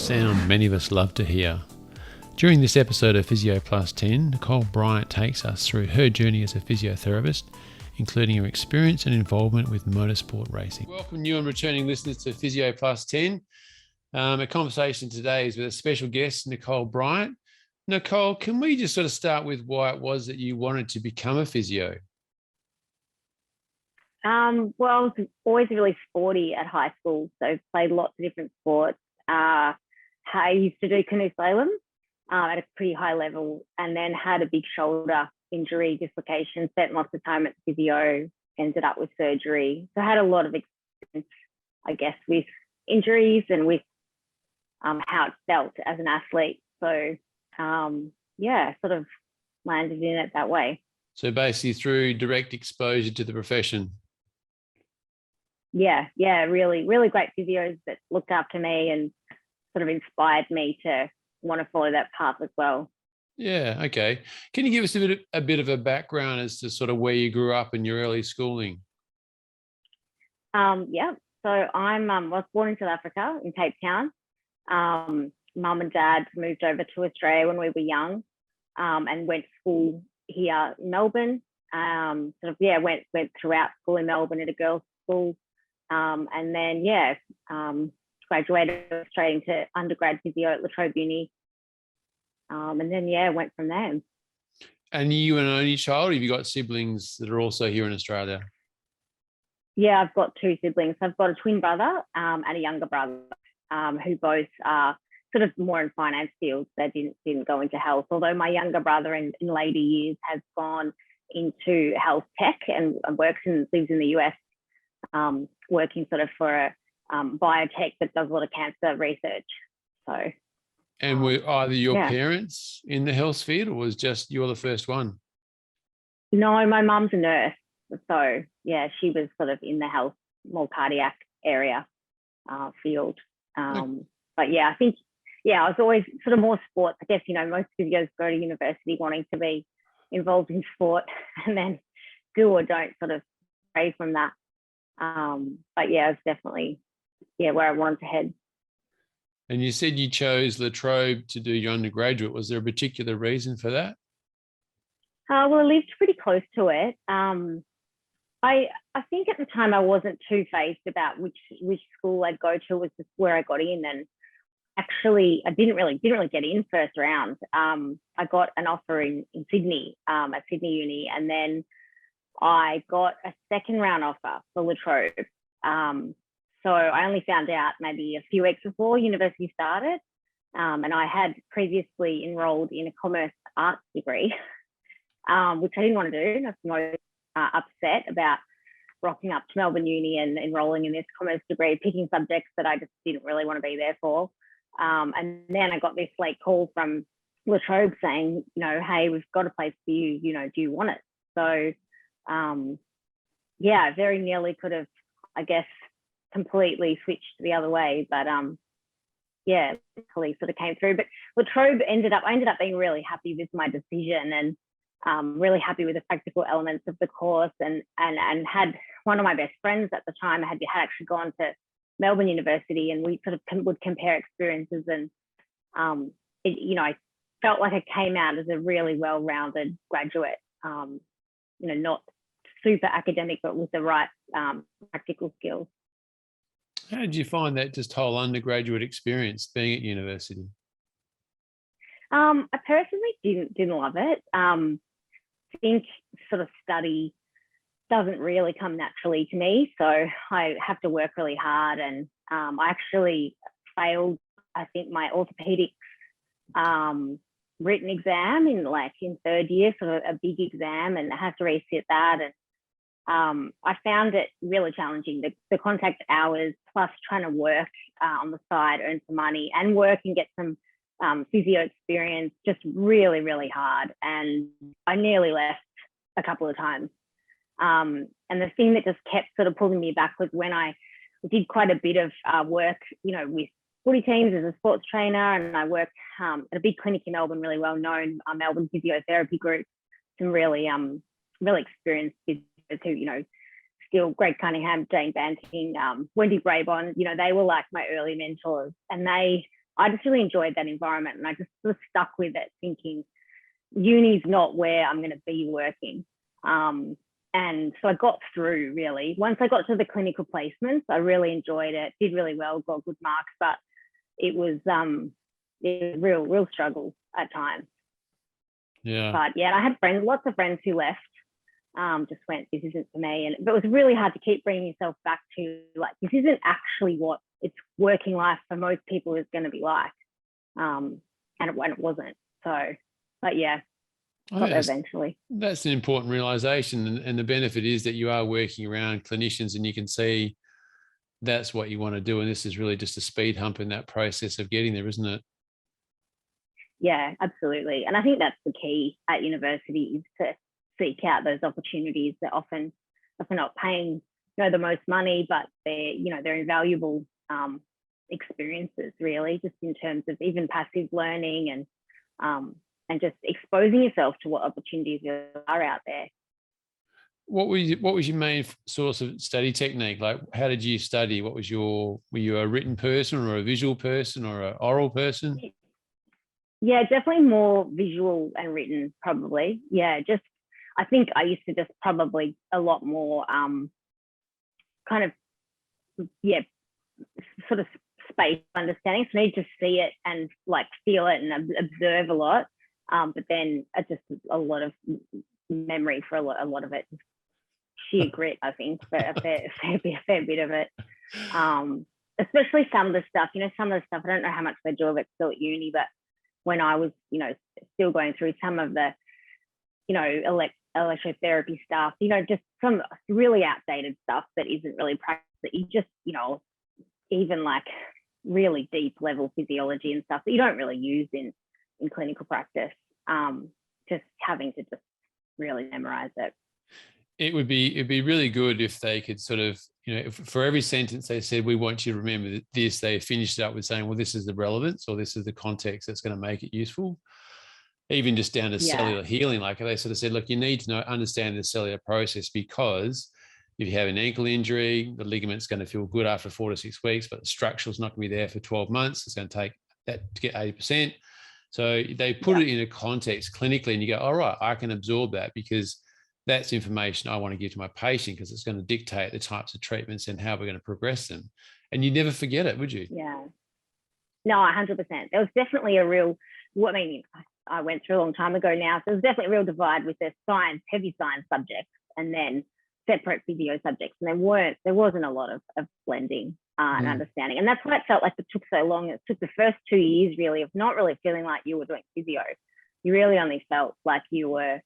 sound many of us love to hear. During this episode of Physio+10, Nicole Bryant takes us through her journey as a physiotherapist, including her experience and involvement with motorsport racing. Welcome new and returning listeners to Physio+10. A conversation today is with a special guest, Nicole Bryant. Nicole, can we just sort of start with why it was that you wanted to become a physio? Well, I was always really sporty at high school, so played lots of different sports. I used to do canoe slalom at a pretty high level, and then had a big shoulder injury, dislocation, spent lots of time at physio, ended up with surgery. So I had a lot of experience, I guess, with injuries and with how it felt as an athlete. So, sort of landed in it that way. So basically through direct exposure to the profession. Yeah, really, really great physios that looked after me and sort of inspired me to want to follow that path as well. Yeah, okay. Can you give us a bit of a background as to sort of where you grew up in your early schooling? So I was born in South Africa, in Cape Town. Mum and dad moved over to Australia when we were young, and went to school here in Melbourne. Went throughout school in Melbourne at a girls' school. And then, graduated straight into undergrad physio at Trobe Uni. And then, went from there. And you an only child, or have you got siblings that are also here in Australia? Yeah, I've got two siblings. I've got a twin brother and a younger brother who both are sort of more in finance fields. They didn't go into health, although my younger brother in later years has gone into health tech and lives in the US, working sort of for a biotech that does a lot of cancer research. So. And were either your parents in the health field, or was just you're the first one? No, my mum's a nurse. So, she was sort of in the health, more cardiac area field. But I think, I was always sort of more sports. I guess, most physios go to university wanting to be involved in sport and then do or don't sort of stray from that. It's definitely, where I wanted to head. And you said you chose La Trobe to do your undergraduate. Was there a particular reason for that? Well, I lived pretty close to it. I think at the time I wasn't too phased about which school I'd go to. Was just where I got in, and actually I didn't really get in first round. I got an offer in Sydney at Sydney Uni, and then I got a second round offer for La Trobe. So I only found out maybe a few weeks before university started, and I had previously enrolled in a commerce arts degree, which I didn't want to do. I was most upset about rocking up to Melbourne Uni and enrolling in this commerce degree, picking subjects that I just didn't really want to be there for. And then I got this late call from La Trobe saying, hey, we've got a place for you, do you want it? So, I very nearly could have, I guess, completely switched the other way, but luckily sort of came through. But La Trobe I ended up being really happy with my decision, and really happy with the practical elements of the course, and had one of my best friends at the time had actually gone to Melbourne University, and we sort of would compare experiences, and I felt like I came out as a really well-rounded graduate, not super academic, but with the right practical skills. How did you find that just whole undergraduate experience being at university? I personally didn't love it. I think sort of study doesn't really come naturally to me, so I have to work really hard. And I actually failed, I think, my Orthopaedics written exam in third year, sort of a big exam, and I had to resit that. And I found it really challenging, the contact hours, plus trying to work on the side, earn some money and work and get some physio experience, just really, really hard. And I nearly left a couple of times. And the thing that just kept sort of pulling me back was when I did quite a bit of work, with footy teams as a sports trainer, and I worked at a big clinic in Melbourne, really well known, Melbourne Physiotherapy group, some really experienced physios who, still Greg Cunningham, Jane Banting, Wendy Braybon, they were like my early mentors, and they I just really enjoyed that environment, and I just sort of stuck with it, thinking uni's not where I'm going to be working. And so I got through, really. Once I got to the clinical placements, I really enjoyed it, did really well, got good marks, but it was real struggle at times. Yeah. But yeah, I had lots of friends who left, just went, this isn't for me. But it was really hard to keep bringing yourself back to, like, this isn't actually what it's working life for most people is going to be like. And it wasn't. So, but yeah, got there eventually. That's an important realization. And the benefit is that you are working around clinicians and you can see that's what you want to do. And this is really just a speed hump in that process of getting there, isn't it? Yeah, absolutely. And I think that's the key at university, is to seek out those opportunities that often not paying, the most money, but they're invaluable experiences, really, just in terms of even passive learning and just exposing yourself to what opportunities are out there. What was your main source of study technique? Like, how did you study? Were you a written person or a visual person or an oral person? Yeah, definitely more visual and written, probably. Yeah, I think I used to just probably a lot more kind of, sort of space understanding. So I need to see it and like feel it and observe a lot. But then just a lot of memory for a lot of it. Sheer grit, I think, for a fair bit of it. Especially some of the stuff, some of the stuff, I don't know how much they do of it still at uni, but when I was, still going through some of the, electrotherapy stuff, just some really outdated stuff that isn't really practiced, that you just, even like really deep level physiology and stuff that you don't really use in clinical practice, just having to just really memorize it. It'd be really good if they could sort of, for every sentence they said, we want you to remember this, they finished it up with saying, well, this is the relevance or this is the context that's going to make it useful. Even just down to cellular healing, like they sort of said, look, you need to understand the cellular process, because if you have an ankle injury, the ligament's going to feel good after 4 to 6 weeks, but the structure's not going to be there for 12 months. It's going to take that to get 80%. So they put it in a context clinically, and you go, all right, I can absorb that, because that's information I want to give to my patient, because it's going to dictate the types of treatments and how we're going to progress them. And you never forget it, would you? Yeah. No, 100%. There was definitely I went through a long time ago now, so there's definitely a real divide with the heavy science subjects, and then separate physio subjects. And there wasn't a lot of blending and understanding. And that's why it felt like it took so long. It took the first 2 years really of not really feeling like you were doing physio. You really only felt like you were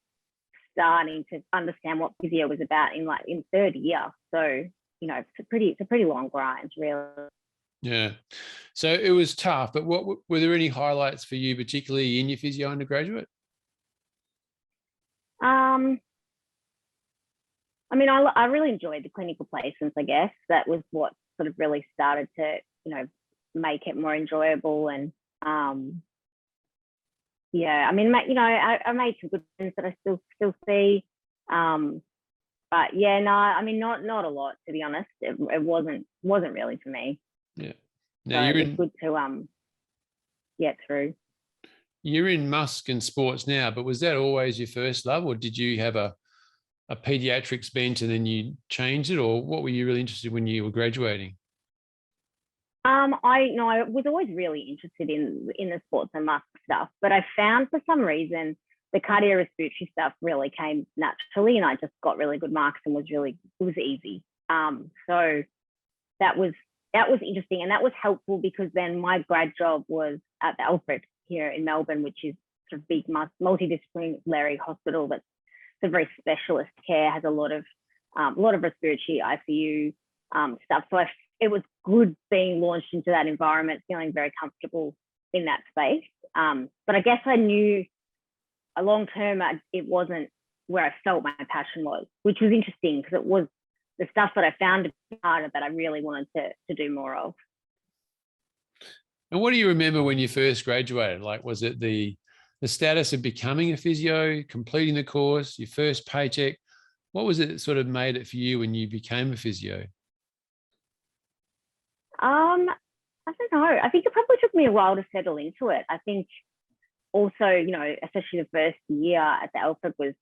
starting to understand what physio was about in third year. So, it's a pretty long grind, really. Yeah. So it was tough, but were there any highlights for you, particularly in your physio undergraduate? I really enjoyed the clinical placements, I guess. That was what sort of really started to, make it more enjoyable. And I made some good friends that I still see. But yeah, no, not a lot, to be honest. It wasn't really for me. Yeah. Now so it's good to get through. You're in Musk and sports now, but was that always your first love, or did you have a pediatrics bent and then you changed it, or what were you really interested in when you were graduating? I was always really interested in the sports and Musk stuff, but I found for some reason the cardiorespiratory stuff really came naturally, and I just got really good marks and it was easy. So that was interesting, and that was helpful, because then my grad job was at the Alfred here in Melbourne, which is sort of big multidisciplinary hospital that's a very specialist care, has a lot of respiratory ICU stuff. So it was good being launched into that environment, feeling very comfortable in that space. But I guess I knew long term it wasn't where I felt my passion was, which was interesting, because it was the stuff that I found harder that I really wanted to do more of. And what do you remember when you first graduated? Like, was it the status of becoming a physio, completing the course, your first paycheck? What was it that sort of made it for you when you became a physio? I I don't know. I think it probably took me a while to settle into it. I think also, especially the first year at the Alfred was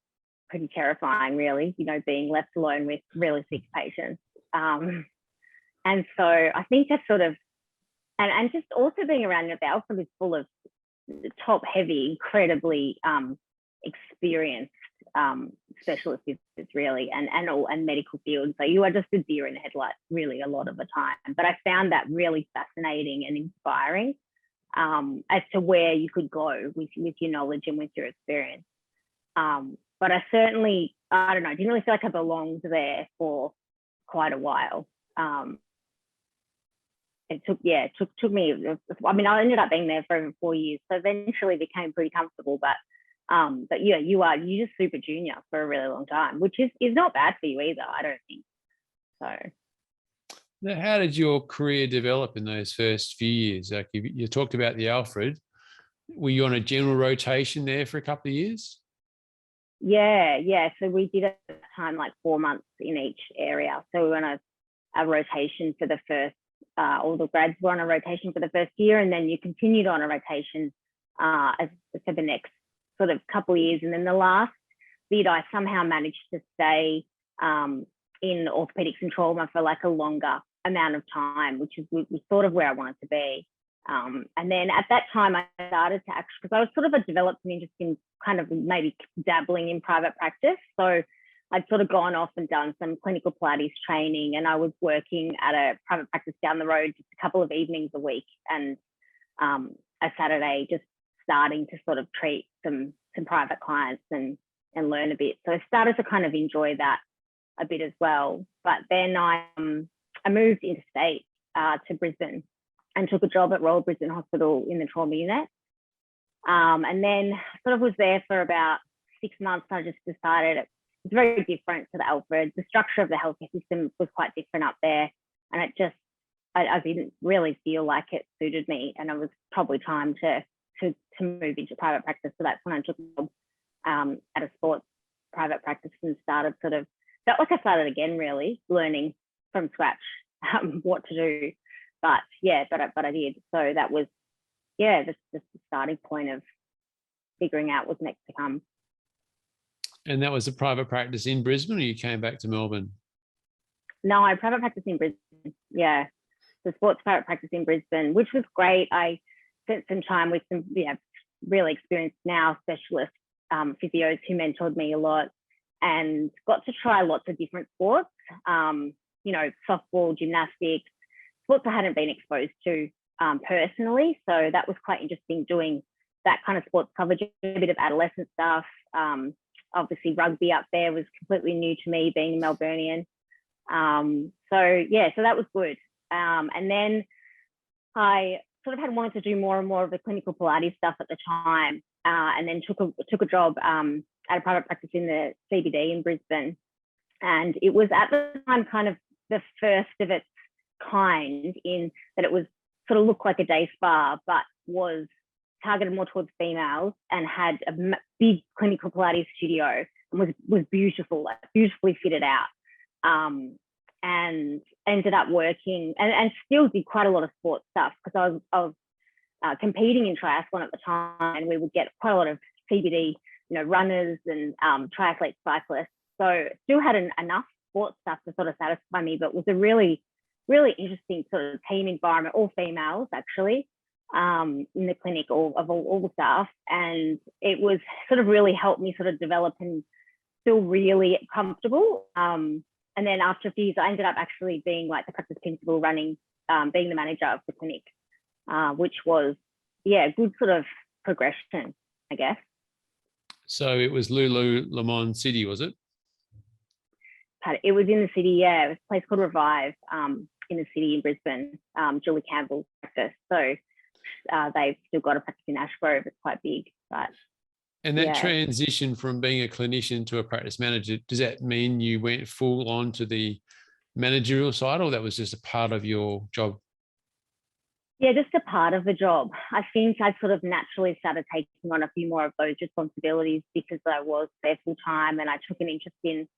pretty terrifying, really, being left alone with really sick patients. And so I think that's sort of, and just also being around the Alfred is full of top heavy, incredibly experienced specialist visitors, really, and medical fields. So you are just a deer in the headlights really a lot of the time. But I found that really fascinating and inspiring as to where you could go with your knowledge and with your experience. But I certainly, I don't know, didn't really feel like I belonged there for quite a while. It took me, I mean, I ended up being there for over 4 years, so eventually became pretty comfortable, but yeah, you're just super junior for a really long time, which is not bad for you either, I don't think. So. Now, how did your career develop in those first few years? Like you talked about the Alfred. Were you on a general rotation there for a couple of years? Yeah. So we did at the time like 4 months in each area. So we were on a rotation for the first, all the grads were on a rotation for the first year, and then you continued on a rotation for the next sort of couple of years. And then the last bit, I somehow managed to stay in orthopedics and trauma for like a longer amount of time, which was sort of where I wanted to be. And then at that time, I started to actually, because I was sort of developed an interest in kind of maybe dabbling in private practice. So I'd sort of gone off and done some clinical Pilates training, and I was working at a private practice down the road just a couple of evenings a week, and a Saturday just starting to sort of treat some private clients and learn a bit. So I started to kind of enjoy that a bit as well. But then I moved interstate to Brisbane and took a job at Royal Brisbane Hospital in the trauma unit. And then sort of was there for about 6 months. I just decided it was very different to the Alfred. The structure of the healthcare system was quite different up there. And it just, I didn't really feel like it suited me. And it was probably time to move into private practice. So that's when I took a job at a sports private practice and started felt like I started again, really, learning from scratch what to do. But yeah, but I did. So that was, just the starting point of figuring out what's next to come. And that was a private practice in Brisbane, or you came back to Melbourne? No, I private practice in Brisbane. Yeah, the sports private practice in Brisbane, which was great. I spent some time with some really experienced now specialist physios who mentored me a lot, and got to try lots of different sports. Softball, gymnastics, sports I hadn't been exposed to personally. So that was quite interesting, doing that kind of sports coverage, a bit of adolescent stuff. Obviously rugby up there was completely new to me, being a Melburnian. So that was good. And then I sort of had wanted to do more and more of the clinical Pilates stuff at the time, and then took a job at a private practice in the CBD in Brisbane. And it was at the time kind of the first of its kind, in that it was sort of looked like a day spa, but was targeted more towards females and had a big clinical Pilates studio, and was beautiful, like beautifully fitted out. And ended up working and still did quite a lot of sports stuff, because I was competing in triathlon at the time, and we would get quite a lot of CBD, runners and triathletes, cyclists. So still had enough sports stuff to sort of satisfy me, but was a really, really interesting sort of team environment, all females actually, in the clinic, all the staff. And it was sort of really helped me sort of develop and feel really comfortable. And then after a few years, I ended up actually being like the practice principal, running, being the manager of the clinic, which was, good sort of progression, I guess. So it was Lululemon City, was it? It was in the city, It was a place called Revive in the city in Brisbane, Julie Campbell's practice. So they've still got a practice in Ashgrove. It's quite big. And that transition from being a clinician to a practice manager, does that mean you went full on to the managerial side, or that was just a part of your job? Yeah, just a part of the job. I think I sort of naturally started taking on a few more of those responsibilities because I was there full time, and I took an interest in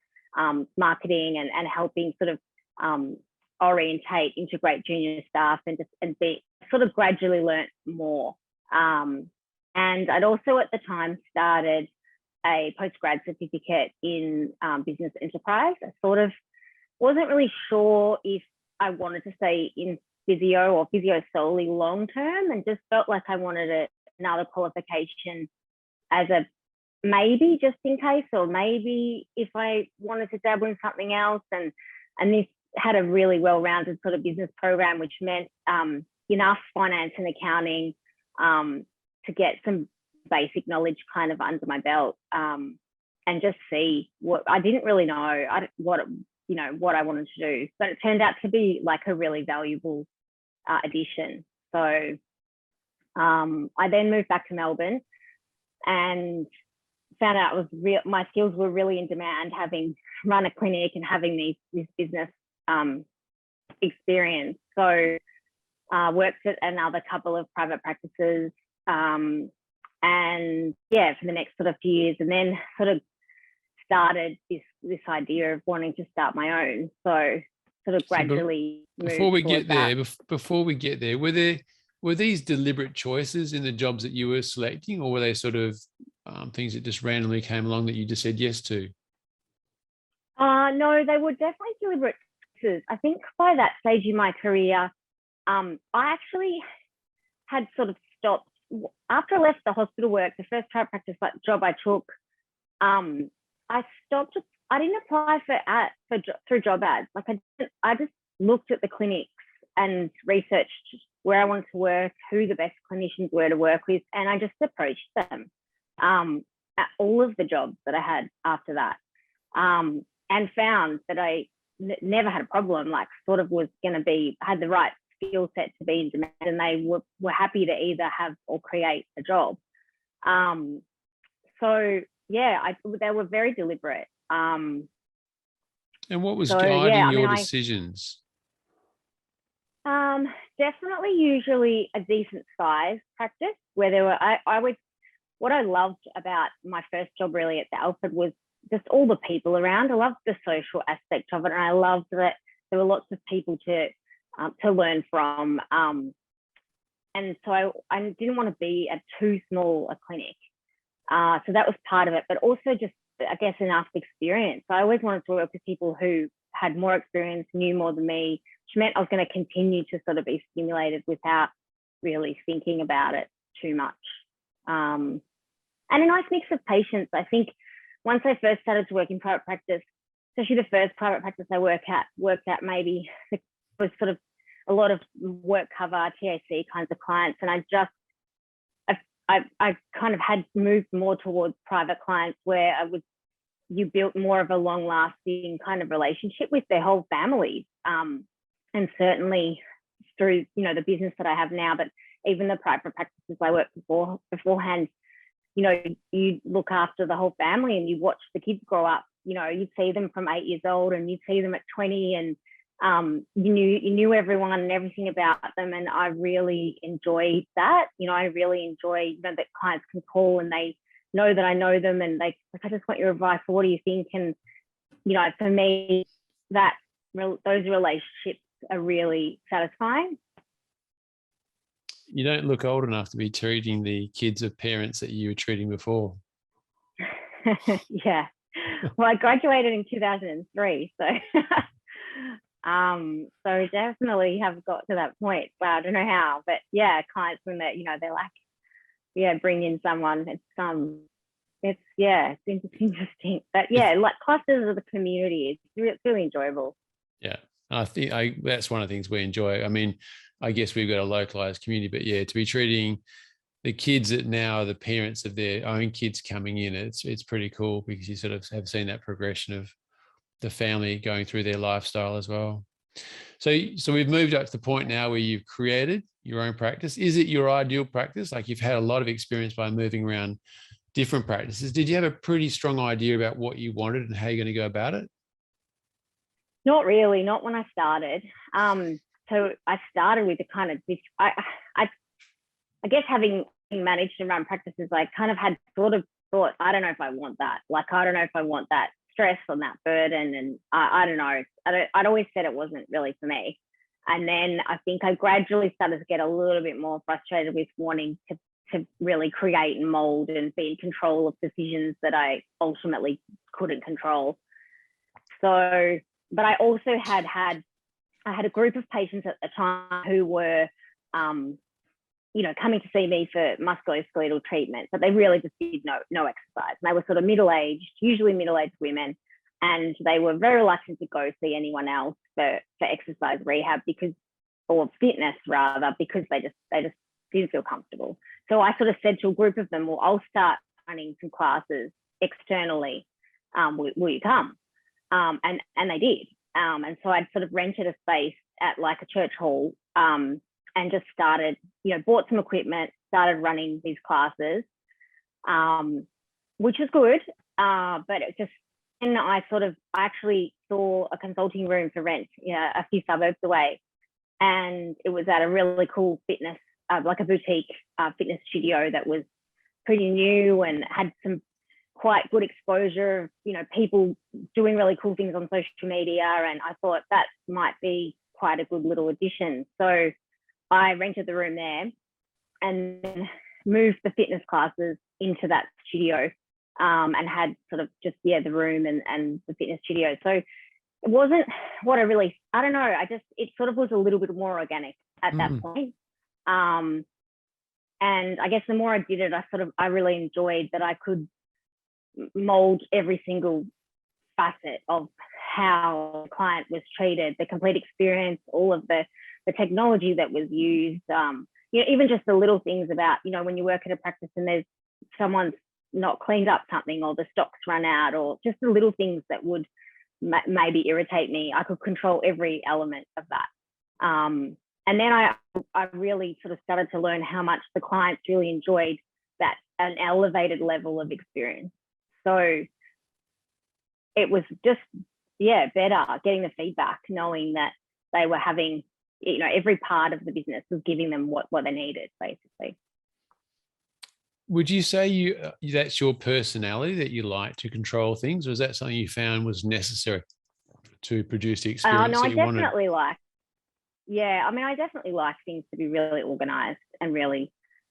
marketing and helping sort of orientate, integrate junior staff, and sort of gradually learnt more. And I'd also at the time started a postgrad certificate in business enterprise. I sort of wasn't really sure if I wanted to stay in physio or physio solely long term, and just felt like I wanted another qualification as a maybe just in case, or maybe if I wanted to dabble in something else. And this had a really well-rounded sort of business program, which meant enough finance and accounting to get some basic knowledge kind of under my belt, and just see what I didn't really know what I wanted to do. But it turned out to be like a really valuable addition. So I then moved back to Melbourne and found out my skills were really in demand, having run a clinic and having this business experience. So worked at another couple of private practices, and yeah, for the next sort of few years, and then sort of started this idea of wanting to start my own. So sort of gradually before we get there, were these deliberate choices in the jobs that you were selecting, or were they sort of things that just randomly came along that you just said yes to? No, they were definitely deliberate choices. I think by that stage in my career, I actually had sort of stopped. After I left the hospital work, the first private practice job I took, I stopped. I didn't apply through job ads. Like I just looked at the clinics and researched where I wanted to work, who the best clinicians were to work with, and I just approached them at all of the jobs that I had after that, and found that I never had a problem. Like, sort of was going to be, had the right skill set to be in demand, and they were happy to either have or create a job. So yeah, they were very deliberate. And what was guiding your decisions? Definitely usually a decent size practice where there were, what I loved about my first job really at the Alfred was just all the people around. I loved the social aspect of it, and I loved that there were lots of people to learn from. And so I didn't want to be at too small a clinic. So that was part of it, but also just, I guess, enough experience. I always wanted to work with people who had more experience, knew more than me, which meant I was going to continue to sort of be stimulated without really thinking about it too much. And a nice mix of patients. I think once I first started to work in private practice, especially the first private practice I worked at, maybe it was sort of a lot of work cover, TAC kinds of clients. And I kind of had moved more towards private clients where you built more of a long lasting kind of relationship with their whole families. And certainly through, the business that I have now, but even the private practices I worked beforehand, you look after the whole family and you watch the kids grow up. You'd see them from 8 years old and you'd see them at 20, and you knew everyone and everything about them. And I really enjoyed that. I really enjoy that clients can call and they know that I know them, and they like, I just want your advice, or what do you think? And for me, those relationships are really satisfying. You don't look old enough to be treating the kids of parents that you were treating before. Yeah. Well, I graduated in 2003, so so definitely have got to that point. Well, I don't know how, but yeah, clients when they're like, yeah, bring in someone. It's interesting. But yeah, like clusters of the community, it's really enjoyable. Yeah, I think that's one of the things we enjoy. I mean, I guess we've got a localized community, but yeah, to be treating the kids that now are the parents of their own kids coming in, it's pretty cool, because you sort of have seen that progression of the family going through their lifestyle as well. So we've moved up to the point now where you've created your own practice. Is it your ideal practice? Like, you've had a lot of experience by moving around different practices. Did you have a pretty strong idea about what you wanted and how you're going to go about it? Not really, not when I started. So I started with a kind of this, I guess, having managed and run practices, I kind of had sort of thought, I don't know if I want that. Like, I don't know if I want that stress on that burden. And I don't know. I'd always said it wasn't really for me. And then I think I gradually started to get a little bit more frustrated with wanting to really create and mold and be in control of decisions that I ultimately couldn't control. So, but I also had a group of patients at the time who were, coming to see me for musculoskeletal treatment, but they really just did no exercise. And they were sort of middle-aged, usually middle-aged women, and they were very reluctant to go see anyone else for exercise rehab or fitness rather, because they just didn't feel comfortable. So I sort of said to a group of them, well, I'll start running some classes externally. Will you come? And they did. And so I'd sort of rented a space at like a church hall, and just started, bought some equipment, started running these classes, which was good. But it just, and I actually saw a consulting room for rent, a few suburbs away. And it was at a really cool fitness, like a boutique fitness studio that was pretty new and had some quite good exposure of, people doing really cool things on social media. And I thought that might be quite a good little addition. So I rented the room there and then moved the fitness classes into that studio, and had sort of just, the room and the fitness studio. So it wasn't what I don't know, it sort of was a little bit more organic at that point. And I guess the more I did it, I really enjoyed that I could mold every single facet of how the client was treated, the complete experience, all of the technology that was used, even just the little things about, when you work at a practice and there's someone's not cleaned up something or the stock's run out, or just the little things that would maybe irritate me. I could control every element of that. And then I really sort of started to learn how much the clients really enjoyed that, an elevated level of experience. So it was just, better getting the feedback, knowing that they were having, every part of the business was giving them what they needed, basically. Would you say that's your personality, that you like to control things, or is that something you found was necessary to produce the experience no, that you wanted? I definitely like things to be really organized and really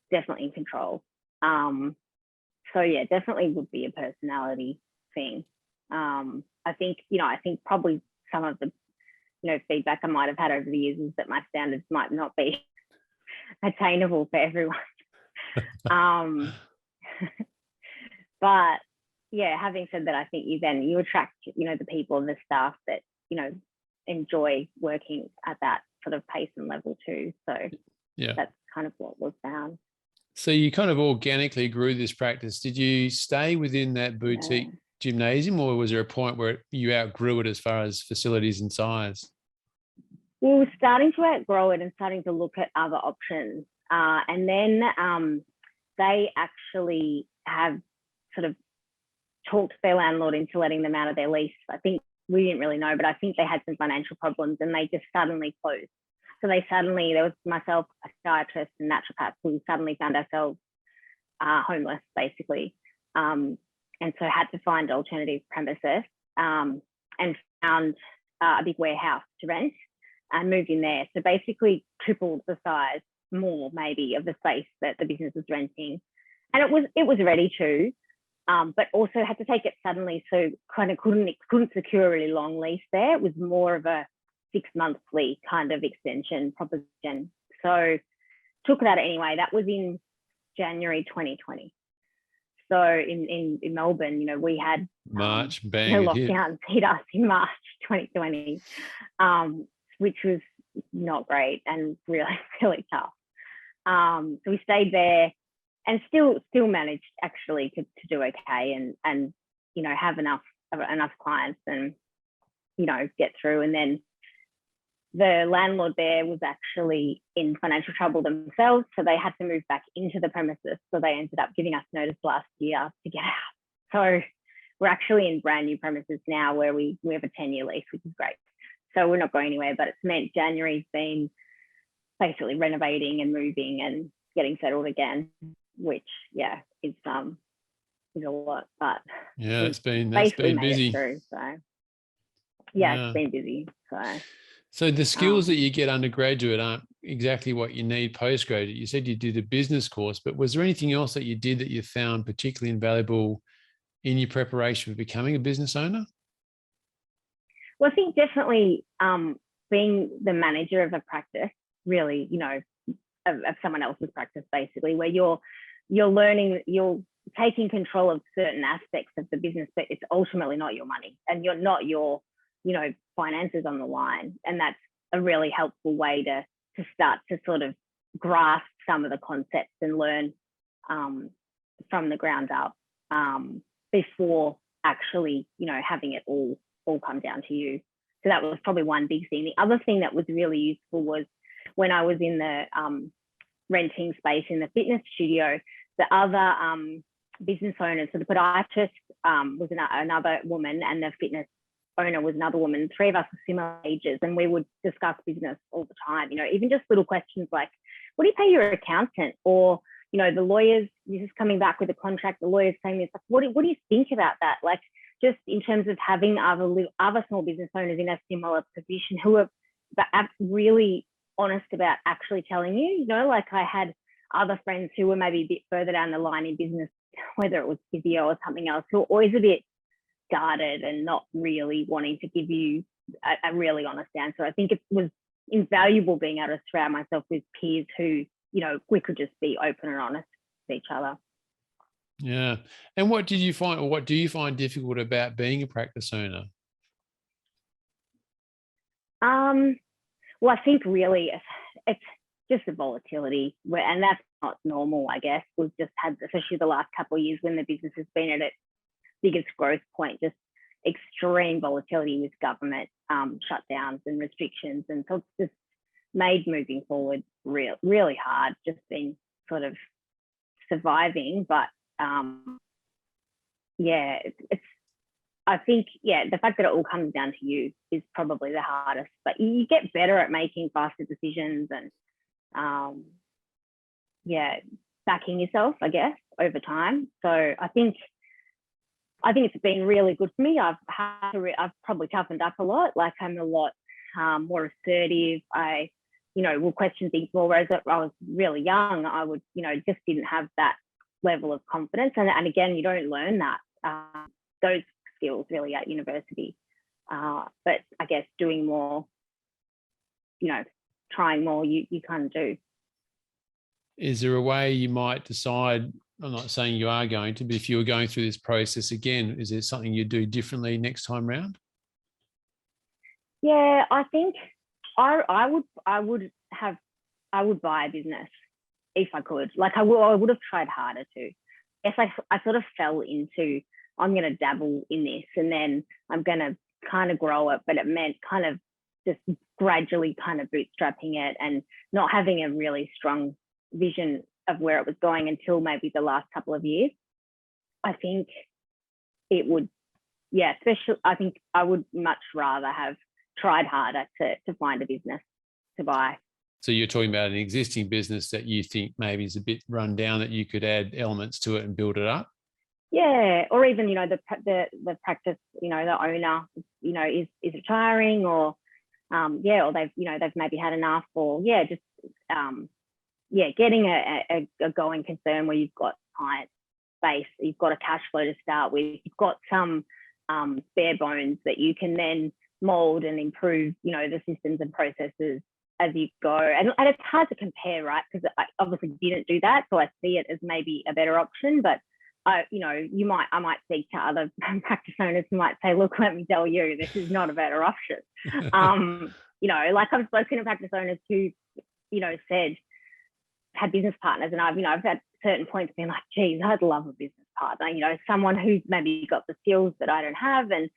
definitely in control. So yeah, definitely would be a personality thing. I think probably some of the, feedback I might have had over the years is that my standards might not be attainable for everyone. But yeah, having said that, I think you attract, the people and the staff that, enjoy working at that sort of pace and level too. So yeah, that's kind of what was found. So you kind of organically grew this practice. Did you stay within that boutique gymnasium, or was there a point where you outgrew it as far as facilities and size? We were starting to outgrow it and starting to look at other options. And then they actually have sort of talked their landlord into letting them out of their lease. I think we didn't really know, but I think they had some financial problems and they just suddenly closed. So there was myself, a physiatrist and naturopath, who suddenly found ourselves homeless, basically. And so had to find alternative premises, and found a big warehouse to rent and moved in there. So basically tripled the size, more maybe, of the space that the business was renting. And it was ready to, but also had to take it suddenly. So kind of couldn't secure a really long lease there. It was more of a 6-monthly kind of extension proposition. So took that anyway. That was in January 2020. So in Melbourne, we had March, bang, lockdowns hit us in March 2020, which was not great and really, really tough. So we stayed there and still managed actually to do okay and have enough clients and get through. And then the landlord there was actually in financial trouble themselves, so they had to move back into the premises. So they ended up giving us notice last year to get out. So we're actually in brand new premises now where we have a 10-year lease, which is great. So we're not going anywhere, but it's meant January's been basically renovating and moving and getting settled again, which is a lot. But yeah, that's been busy. Through, so yeah, it's been busy. So So the skills that you get undergraduate aren't exactly what you need postgraduate. You said you did a business course, but was there anything else that you did that you found particularly invaluable in your preparation for becoming a business owner? Well, I think definitely being the manager of a practice, really, of someone else's practice, basically, where you're learning, you're taking control of certain aspects of the business, but it's ultimately not your money and you're not your, finances on the line. And that's a really helpful way to start to sort of grasp some of the concepts and learn from the ground up before actually, having it all come down to you. So that was probably one big thing. The other thing that was really useful was when I was in the renting space in the fitness studio, the other business owners, so the podiatrist was another woman and the fitness owner was another woman. Three of us were similar ages and we would discuss business all the time, even just little questions like, what do you pay your accountant? Or, the lawyers, this is coming back with a contract, the lawyer's saying this, like, what do you think about that? Like, just in terms of having other small business owners in a similar position who are really honest about actually telling you, like I had other friends who were maybe a bit further down the line in business, whether it was physio or something else, who were always a bit guarded and not really wanting to give you a really honest answer. I think it was invaluable being able to surround myself with peers who, we could just be open and honest with each other. Yeah. And what did you find, or what do you find difficult about being a practice owner? Well, I think really it's just the volatility, and that's not normal, I guess. We've just had, especially the last couple of years when the business has been at its biggest growth point, just extreme volatility with government shutdowns and restrictions. And so it's just made moving forward really hard, just been sort of surviving. But I think, the fact that it all comes down to you is probably the hardest, but you get better at making faster decisions and, backing yourself, I guess, over time. So I think it's been really good for me. I've probably toughened up a lot. Like I'm a lot more assertive. I, will question things more, whereas I was really young, I would, just didn't have that level of confidence. And again, you don't learn that, those skills really at university. But I guess doing more, trying more, you kind of do. Is there a way you might decide, I'm not saying you are going to, but if you were going through this process again, is there something you do differently next time round? Yeah, I think I would buy a business if I could. Like I would have tried harder to. Yes, I sort of fell into, I'm going to dabble in this and then I'm going to kind of grow it, but it meant kind of just gradually kind of bootstrapping it and not having a really strong vision of where it was going until maybe the last couple of years. I think it would, especially, I think I would much rather have tried harder to find a business to buy. So you're talking about an existing business that you think maybe is a bit run down, that you could add elements to it and build it up? Yeah, or even, the practice, the owner, is retiring or, or they've maybe had enough or, just, getting a going concern where you've got client base, you've got a cash flow to start with, you've got some bare bones that you can then mold and improve, the systems and processes as you go. And it's hard to compare, right? Because I obviously didn't do that. So I see it as maybe a better option, but I might speak to other practice owners who might say, look, let me tell you, this is not a better option. Like I've spoken to practice owners who, said, had business partners, and I've had certain points being like, geez, I'd love a business partner, someone who's maybe got the skills that I don't have, and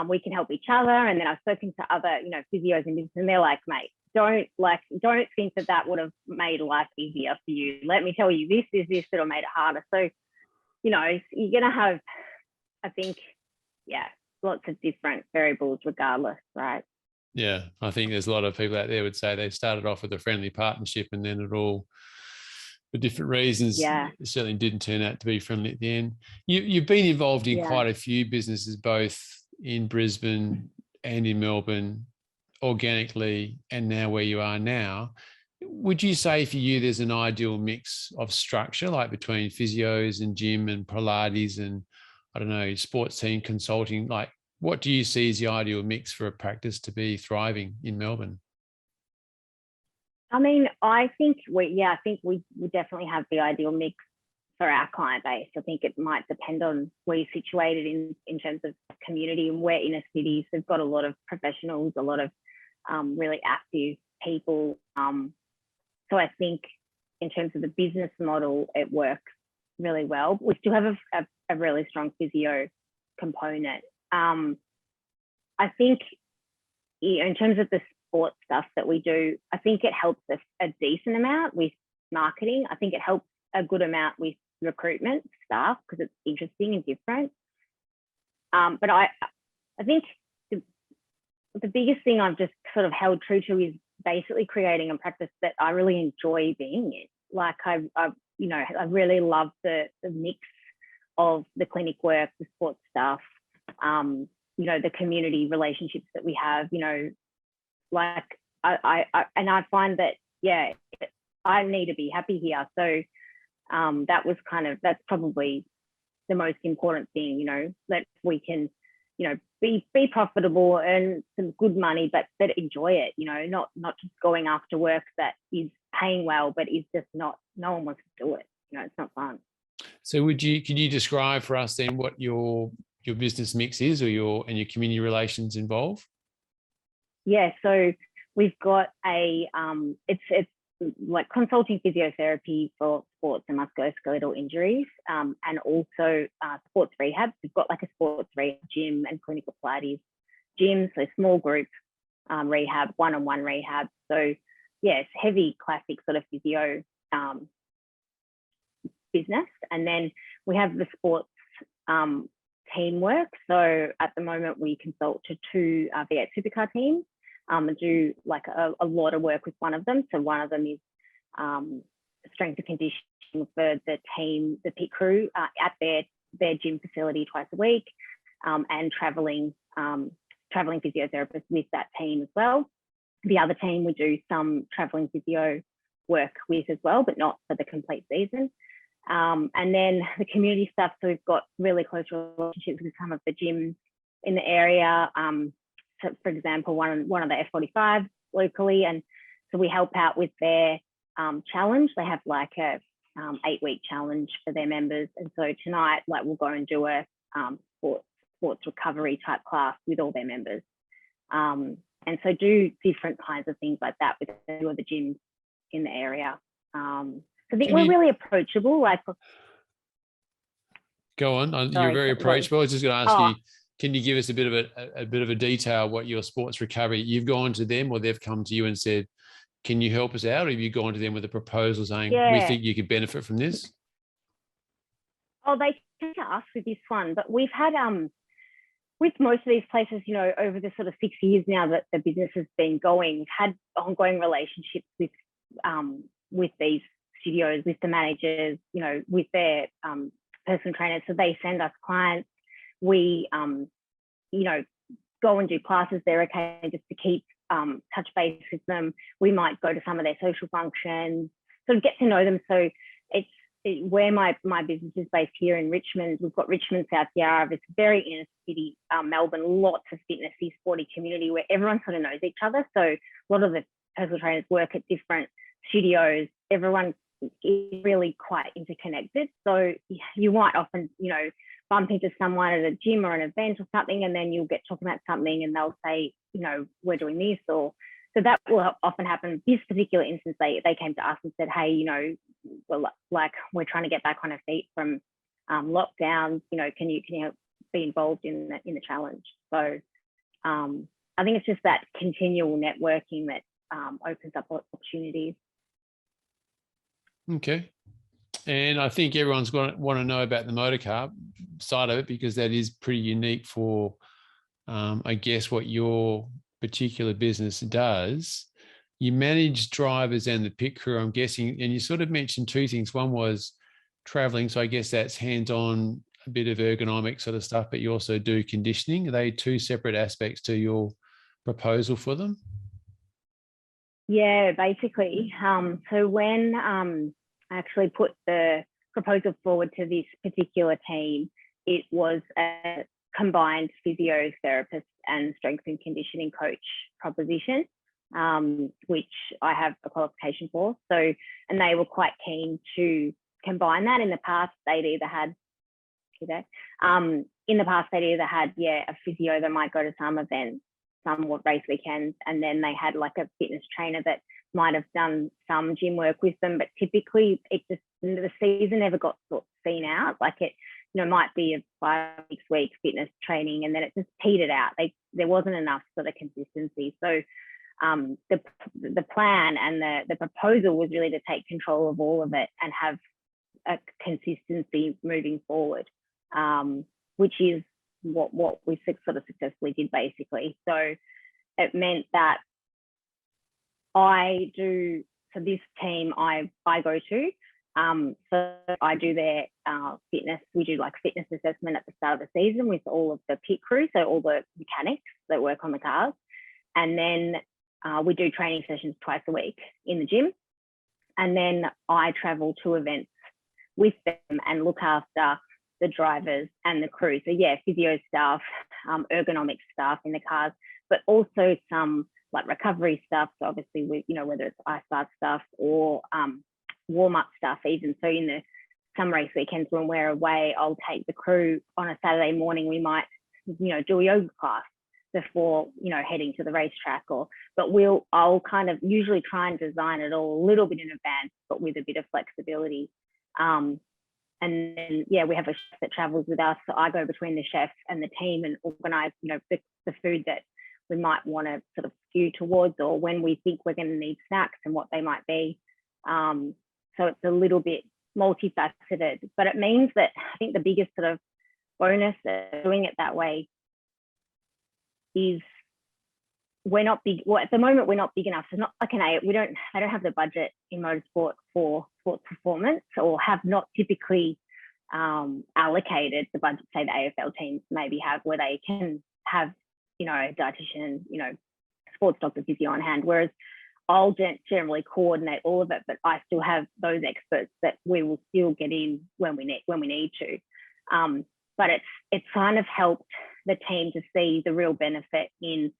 we can help each other. And then I've spoken to other, physios in business, and they're like, mate, don't think that would have made life easier for you. Let me tell you, this that have made it harder. So, you're gonna have, I think, lots of different variables regardless, right? Yeah, I think there's a lot of people out there would say they started off with a friendly partnership and then it all, for different reasons, it certainly didn't turn out to be friendly at the end. You've been involved in quite a few businesses, both in Brisbane and in Melbourne organically and now where you are now, would you say for you there's an ideal mix of structure, like between physios and gym and Pilates and, I don't know, sports team consulting? Like, what do you see as the ideal mix for a practice to be thriving in Melbourne? I mean, I think we definitely have the ideal mix for our client base. I think it might depend on where you're situated in terms of community, and we're inner cities. We've got a lot of professionals, a lot of really active people. So I think in terms of the business model, it works really well. We still have a really strong physio component. I think in terms of the sports stuff that we do, I think it helps us a decent amount with marketing. I think it helps a good amount with recruitment staff because it's interesting and different. But I think the biggest thing I've just sort of held true to is basically creating a practice that I really enjoy being in. Like I really love the mix of the clinic work, the sports stuff, the community relationships that we have, like I find that, I need to be happy here. So that's probably the most important thing, that we can, be profitable, earn some good money, but enjoy it, not just going after work that is paying well, but is just no one wants to do it. It's not fun. So can you describe for us then what your business mix is, or your community relations involve? Yeah, so we've got it's like consulting physiotherapy for sports and musculoskeletal injuries, and also sports rehab. We've got like a sports rehab gym and clinical Pilates gym, so small group rehab, one-on-one rehab. So yeah, it's heavy classic sort of physio business. And then we have the sports teamwork. So at the moment we consult to two V8 supercar teams. And do like a lot of work with one of them. So one of them is strength and conditioning for the team, the pit crew at their gym facility twice a week, and traveling physiotherapists with that team as well. The other team we do some traveling physio work with as well, but not for the complete season. And then the community stuff. So we've got really close relationships with some of the gyms in the area. So for example, one of the F45 locally, and so we help out with their challenge. They have like a 8-week challenge for their members, and so tonight, like we'll go and do a sports recovery type class with all their members, and so do different kinds of things like that with the gyms in the area. So I think we're really approachable. Like, go on. You're very approachable. I was just going to ask you. Can you give us a bit of a detail what your sports recovery? You've gone to them, or they've come to you and said, "Can you help us out?" Or have you gone to them with a proposal saying, "We think you could benefit from this"? Oh, they came to us with this one, but we've had with most of these places, over the sort of 6 years now that the business has been going, we've had ongoing relationships with these studios, with the managers, with their personal trainers. So they send us clients. We, go and do classes there occasionally just to keep touch base with them. We might go to some of their social functions, sort of get to know them. So where my business is based here in Richmond. We've got Richmond, South Yarra. It's very inner city, Melbourne, lots of fitnessy, sporty community where everyone sort of knows each other. So a lot of the personal trainers work at different studios. Everyone is really quite interconnected. So you might often, bump into someone at a gym or an event or something, and then you'll get talking about something and they'll say, we're doing this, or so that will often happen. This particular instance, they came to us and said, hey, we're trying to get back on our feet from lockdowns. Can you help be involved in the challenge? So I think it's just that continual networking that opens up opportunities. Okay. And I think everyone's going to want to know about the motorcar side of it, because that is pretty unique for, I guess, what your particular business does. You manage drivers and the pit crew, I'm guessing, and you sort of mentioned two things. One was traveling, so I guess that's hands-on, a bit of ergonomic sort of stuff, but you also do conditioning. Are they two separate aspects to your proposal for them? Yeah, basically. So when I actually put the proposal forward to this particular team, it was a combined physiotherapist and strength and conditioning coach proposition, which I have a qualification for. So, and they were quite keen to combine that. In the past, they'd either had, a physio that might go to some events, some race weekends, and then they had like a fitness trainer that might have done some gym work with them, but typically the season never got sort of seen out. Like it, might be a 5 6 week fitness training, and then it just petered out. There wasn't enough sort of consistency. So the plan and the proposal was really to take control of all of it and have a consistency moving forward, which is what we sort of successfully did basically. So it meant that so this team I go to, so I do their fitness. We do like fitness assessment at the start of the season with all of the pit crew, so all the mechanics that work on the cars. And then we do training sessions twice a week in the gym. And then I travel to events with them and look after the drivers and the crew. So yeah, physio staff, ergonomic staff in the cars, but also some like recovery stuff. So obviously whether it's ice bath stuff or warm-up stuff even. So in some race weekends when we're away, I'll take the crew on a Saturday morning. We might, do a yoga class before, heading to the racetrack, I'll kind of usually try and design it all a little bit in advance, but with a bit of flexibility. And then, we have a chef that travels with us. So I go between the chef and the team and organize, the food that we might want to sort of skew towards, or when we think we're going to need snacks and what they might be. So it's a little bit multifaceted, but it means that I think the biggest sort of bonus of doing it that way is we're not big. Well, at the moment, we're not big enough. So it's not like they don't have the budget in motorsport for sports performance, or have not typically allocated the budget, say the AFL teams maybe have, where they can have, a dietitian, sports doctor, physio on hand, whereas I'll generally coordinate all of it, but I still have those experts that we will still get in when we need to. But it's kind of helped the team to see the real benefit in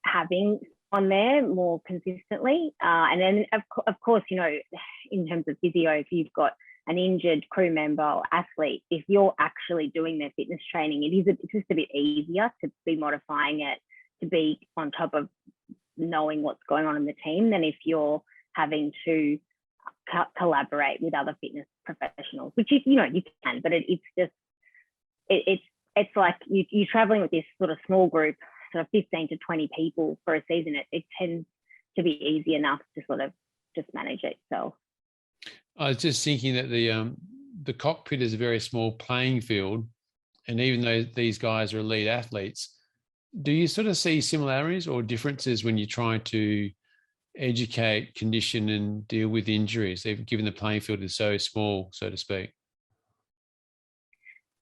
having on there more consistently. And then of course, in terms of physio, if you've got an injured crew member or athlete, if you're actually doing their fitness training, it's just a bit easier to be modifying it to be on top of knowing what's going on in the team than if you're having to collaborate with other fitness professionals, which you can, but it's like you're traveling with this sort of small group, sort of 15 to 20 people for a season. It tends to be easy enough to sort of just manage it itself. I was just thinking that the cockpit is a very small playing field, and even though these guys are elite athletes, do you sort of see similarities or differences when you try to educate, condition, and deal with injuries, even given the playing field is so small, so to speak?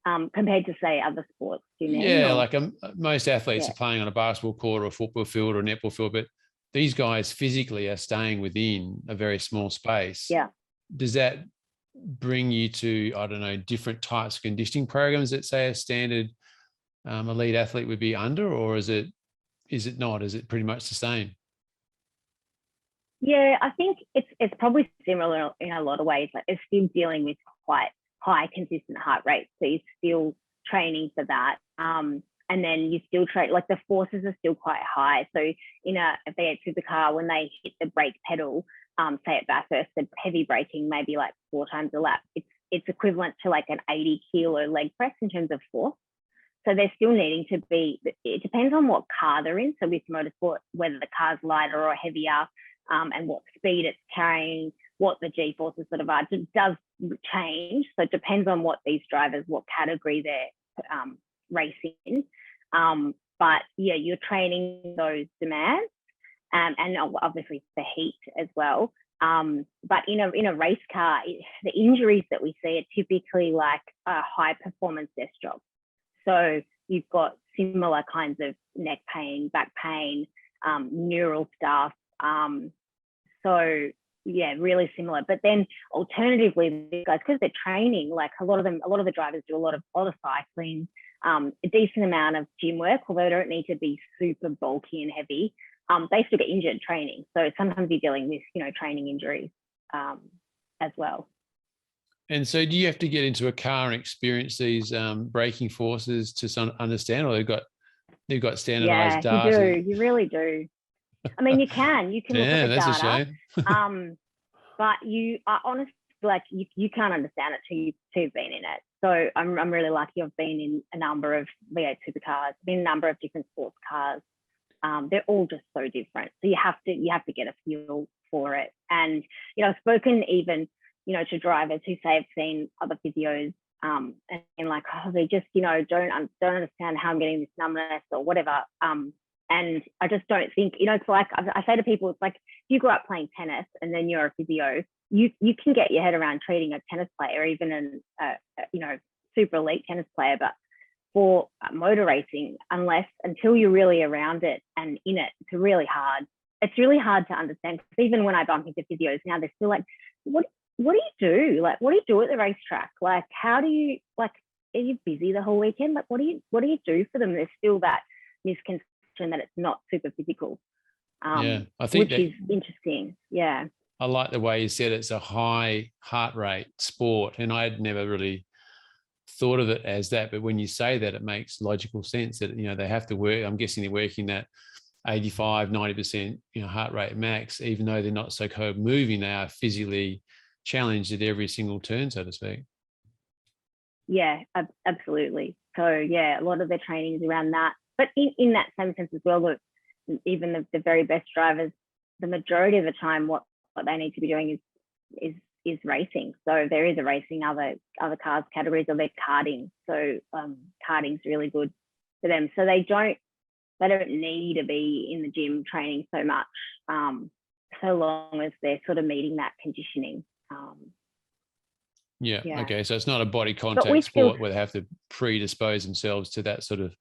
Compared to, say, other sports, do you mean? Yeah, like most athletes are playing on a basketball court or a football field or a netball field, but these guys physically are staying within a very small space. Yeah. Does that bring you to, I don't know, different types of conditioning programs that, say, a standard elite athlete would be under, or is it not? Is it pretty much the same? Yeah, I think it's probably similar in a lot of ways. Like it's still dealing with quite high consistent heart rates, so you're still training for that. And then you still train, like the forces are still quite high. So in a V8 supercar, when they hit the brake pedal, say at Bathurst, the heavy braking maybe like 4 times a lap, it's equivalent to like an 80 kilo leg press in terms of force. So they're still needing to be, it depends on what car they're in. So with motorsport, whether the car's lighter or heavier, and what speed it's carrying, what the G-forces sort of are, it does change. So it depends on what these drivers, what category they're racing. But yeah, you're training those demands, and obviously the heat as well. But in a race car, the injuries that we see are typically like a high performance desk job. So you've got similar kinds of neck pain, back pain, neural stuff. So yeah, really similar. But then alternatively, these guys, because they're training, like a lot of the drivers do a lot of cycling, a decent amount of gym work, although they don't need to be super bulky and heavy. They still get injured training. So sometimes you're dealing with, training injuries as well. And so do you have to get into a car and experience these braking forces to understand, or they've got standardized data? Yeah, you do. You really do. I mean, you can look at the that's data. a shame. But you are honestly, like, you can't understand it till you've been in it. So I'm really lucky. I've been in a number of V8 supercars, been in a number of different sports cars. They're all just so different. So you have to get a feel for it. And, I've spoken even, to drivers who say I've seen other physios and like, oh, they just, don't understand how I'm getting this numbness or whatever. And I just don't think, it's like, I say to people, it's like, if you grew up playing tennis and then you're a physio, you can get your head around treating a tennis player, even super elite tennis player. But for motor racing, until you're really around it and in it, it's really hard. It's really hard to understand. Because even when I bump into physios now, they're still like, what do you do? Like, what do you do at the racetrack? Like, how do you, like, are you busy the whole weekend? Like, what do you do for them? There's still that misconception that it's not super physical, I think which is interesting. Yeah, I like the way you said it's a high heart rate sport, and I had never really thought of it as that. But when you say that, it makes logical sense that they have to work. I'm guessing they're working that 85-90% heart rate max, even though they're not so moving. They are physically challenged at every single turn, so to speak. Yeah, absolutely. So yeah, a lot of their training is around that. But in that same sense as well, look, even the very best drivers, the majority of the time, what they need to be doing is racing. So there is a racing other cars categories, or they're karting. So karting's really good for them. So they don't need to be in the gym training so much, so long as they're sort of meeting that conditioning. Yeah. Okay. So it's not a body contact sport where they have to predispose themselves to that sort of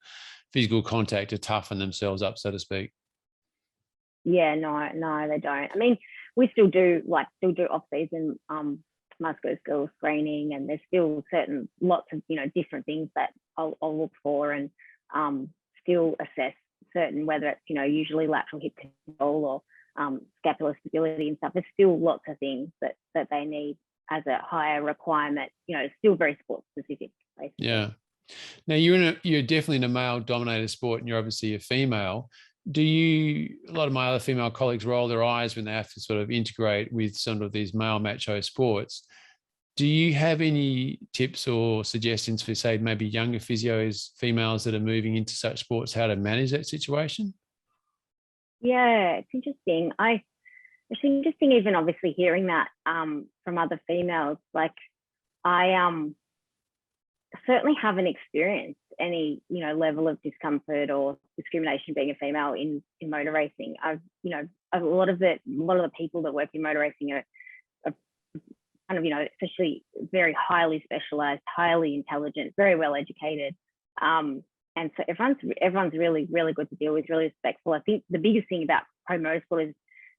physical contact to toughen themselves up, so to speak. Yeah, no, they don't. I mean, we still do off-season musculoskeletal screening, and there's still lots of different things that I'll look for, and still assess certain, whether it's usually lateral hip control or scapular stability and stuff. There's still lots of things that they need as a higher requirement. Still very sports specific, basically. Yeah. Now you're definitely in a male-dominated sport, and you're obviously a female. A lot of my other female colleagues roll their eyes when they have to sort of integrate with some of these male macho sports. Do you have any tips or suggestions for, say, maybe younger physios, females that are moving into such sports, how to manage that situation? Yeah, it's interesting. It's interesting, even obviously hearing that from other females. Like, I certainly haven't experienced any level of discomfort or discrimination being a female in motor racing. A lot of the people that work in motor racing are kind of especially very highly specialized, highly intelligent, very well educated, and so everyone's really, really good to deal with, really respectful. I think the biggest thing about pro motorsport is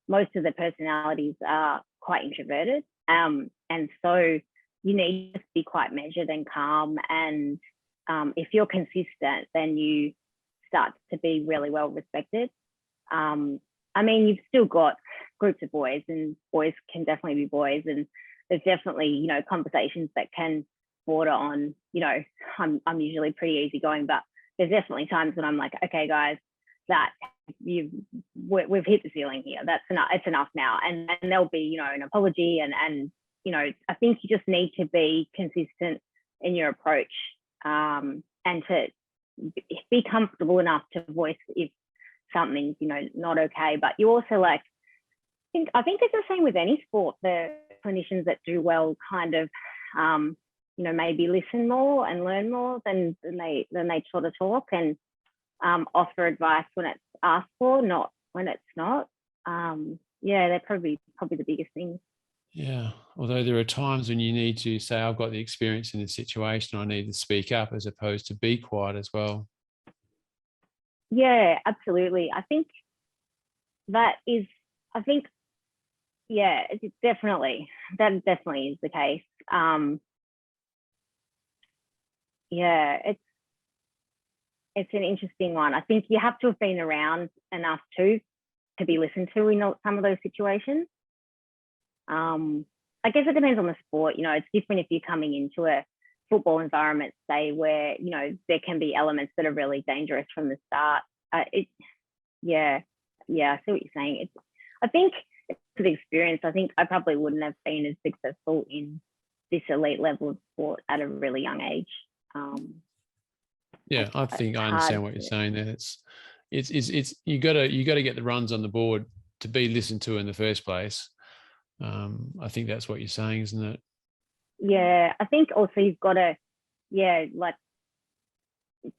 most of the personalities are quite introverted, and so you need to be quite measured and calm. And if you're consistent, then you start to be really well respected. I mean, you've still got groups of boys, and boys can definitely be boys, and there's definitely conversations that can border on. I'm usually pretty easygoing, but there's definitely times when I'm like, okay, guys, that we've hit the ceiling here. That's enough. It's enough now. And there'll be an apology, and I think you just need to be consistent in your approach, and to be comfortable enough to voice if something's not okay. But you also I think it's the same with any sport. The clinicians that do well kind of maybe listen more and learn more than they sort of talk, and offer advice when it's asked for, not when it's not. They're probably the biggest things. Yeah, although there are times when you need to say, I've got the experience in this situation, I need to speak up, as opposed to be quiet as well. Yeah, absolutely. I think that is, I think, yeah, that definitely is the case. Yeah, it's an interesting one. I think you have to have been around enough to be listened to in some of those situations. I guess it depends on the sport. It's different if you're coming into a football environment, say, where there can be elements that are really dangerous from the start. Yeah, I see what you're saying. I think it's the experience. I think I probably wouldn't have been as successful in this elite level of sport at a really young age. Yeah, I think I understand what you're saying there. It's you gotta get the runs on the board to be listened to in the first place. I think that's what you're saying, isn't it? Yeah, I think also you've got to, like,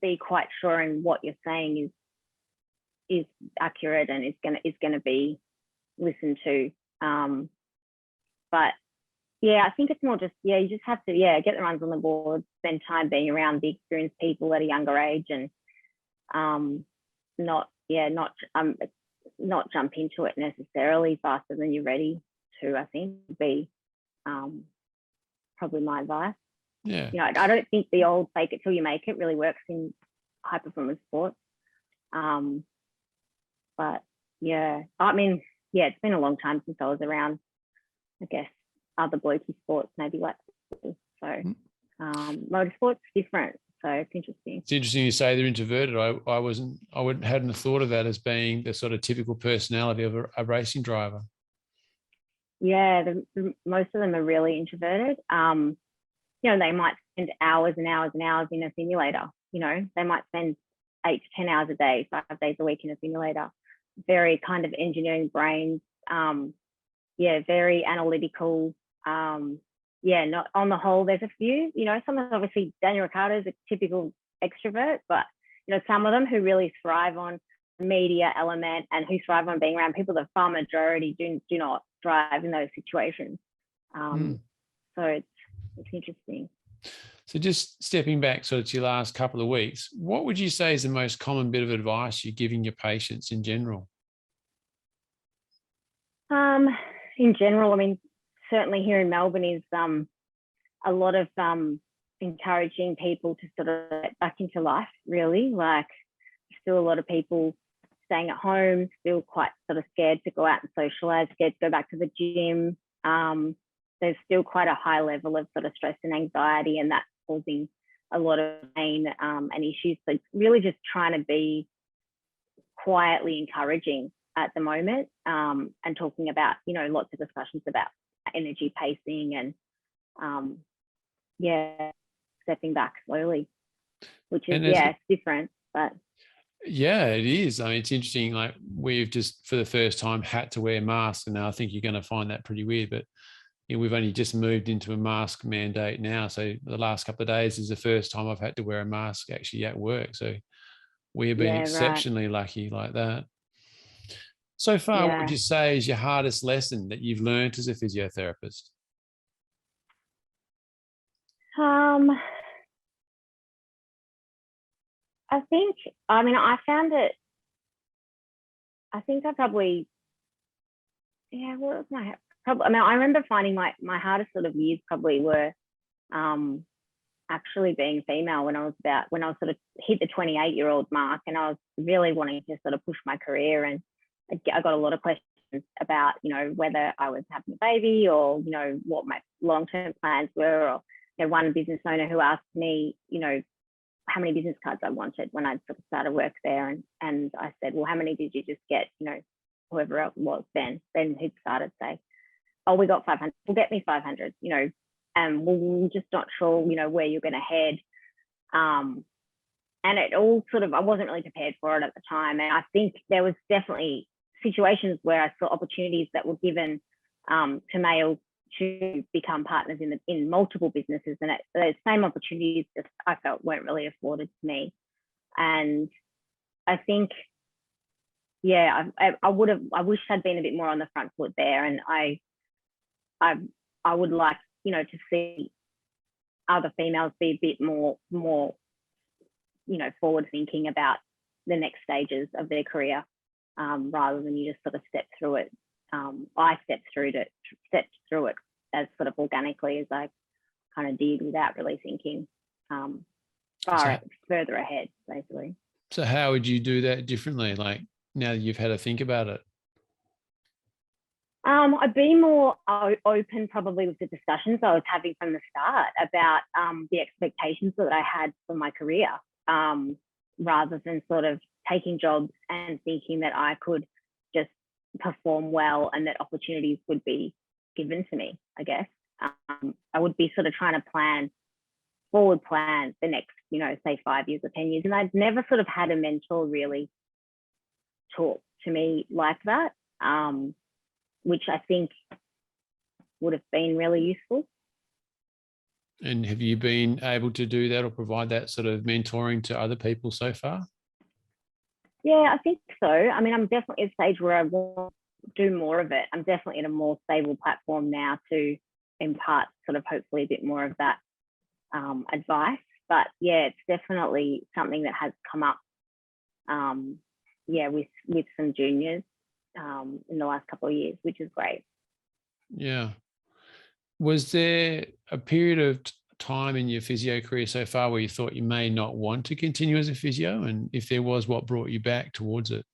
be quite sure in what you're saying is accurate and is gonna be listened to. But yeah, I think it's more just, you just have to, get the runs on the board, spend time being around the experienced people at a younger age, and not jump into it necessarily faster than you're ready to. I think would be probably my advice. Yeah. I don't think the old fake it till you make it really works in high performance sports. But yeah, I mean, it's been a long time since I was around, I guess, other blokey sports, maybe like football. So motorsport's different. So it's interesting. It's interesting you say they're introverted. Hadn't thought of that as being the sort of typical personality of a racing driver. Yeah, most of them are really introverted. They might spend hours and hours and hours in a simulator. They might spend 8 to 10 hours a day, 5 days a week in a simulator. Very kind of engineering brains. Very analytical. Not on the whole, there's a few, some of obviously Daniel Ricciardo's a typical extrovert, but some of them who really thrive on the media element and who thrive on being around people, the far majority do not thrive in those situations. So it's interesting. So just stepping back sort of to your last couple of weeks, what would you say is the most common bit of advice you're giving your patients in general? In general, I mean, certainly here in Melbourne is a lot of encouraging people to sort of get back into life, really. Like, still a lot of people staying at home, still quite sort of scared to go out and socialise, scared to go back to the gym. There's still quite a high level of sort of stress and anxiety, and that's causing a lot of pain and issues. So really just trying to be quietly encouraging at the moment, and talking about, lots of discussions about energy pacing and stepping back slowly, which is it's different, but yeah, it is. I mean, it's interesting. Like, we've just for the first time had to wear masks, and now I think you're going to find that pretty weird. But we've only just moved into a mask mandate now, so the last couple of days is the first time I've had to wear a mask actually at work. So we have been exceptionally lucky like that. So far, what would you say is your hardest lesson that you've learned as a physiotherapist? I think, I found it, I think I probably, what was my, I remember finding my hardest sort of years probably were actually being female when I was sort of hit the 28-year-old mark, and I was really wanting to sort of push my career, and I got a lot of questions about, whether I was having a baby or, what my long-term plans were, or, one business owner who asked me, how many business cards I wanted when I sort of started work there. And I said, well, how many did you just get? Whoever else was, Ben who'd started, say, oh, we got 500, we'll get me 500, and we're just not sure, where you're going to head. And it all sort of, I wasn't really prepared for it at the time. And I think there was definitely situations where I saw opportunities that were given to males to become partners in multiple businesses, and those same opportunities just, I felt, weren't really afforded to me. And I think, I wish I'd been a bit more on the front foot there, and I would like, to see other females be a bit more forward thinking about the next stages of their career, rather than you just sort of step through it. I stepped through it as sort of organically as I kind of did, without really thinking further ahead, basically. So how would you do that differently, like now that you've had to think about it? I'd be more open probably with the discussions I was having from the start about the expectations that I had for my career, rather than sort of taking jobs and thinking that I could just perform well and that opportunities would be given to me, I guess. I would be sort of trying to forward plan the next, say 5 years or 10 years. And I'd never sort of had a mentor really talk to me like that, which I think would have been really useful. And have you been able to do that or provide that sort of mentoring to other people so far? Yeah, I think so. I mean, I'm definitely at a stage where I want to do more of it. I'm definitely in a more stable platform now to impart sort of hopefully a bit more of that advice. But yeah, it's definitely something that has come up, with some juniors in the last couple of years, which is great. Yeah. Was there a period of time in your physio career so far where you thought you may not want to continue as a physio? And if there was, what brought you back towards it?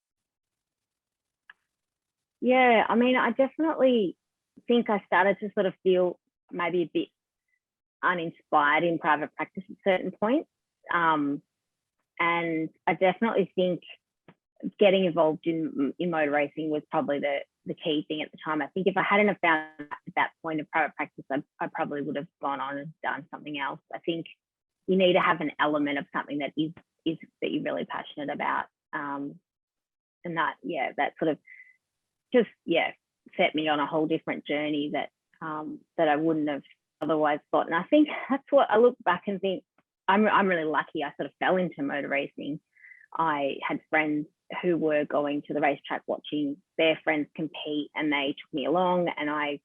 Yeah, I mean, I definitely think I started to sort of feel maybe a bit uninspired in private practice at certain points. And I definitely think getting involved in motor racing was probably the key thing at the time. I think if I hadn't have found at that point of private practice, I probably would have gone on and done something else. I think you need to have an element of something that is that you're really passionate about. And that sort of just, set me on a whole different journey that I wouldn't have otherwise got. And I think that's what I look back and think, I'm really lucky I sort of fell into motor racing. I had friends who were going to the racetrack watching their friends compete, and they took me along, and I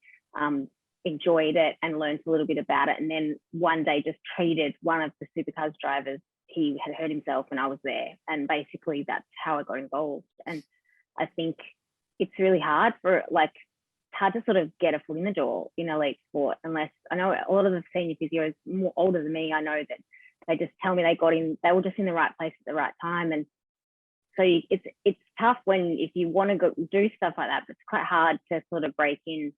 enjoyed it and learned a little bit about it. And then one day just treated one of the supercars drivers. He had hurt himself and I was there, and basically that's how I got involved. And I think it's really hard to sort of get a foot in the door in elite sport, unless I know a lot of the senior physios more older than me. I know that they just tell me they were just in the right place at the right time. And so it's tough if you want to go do stuff like that, but it's quite hard to sort of break in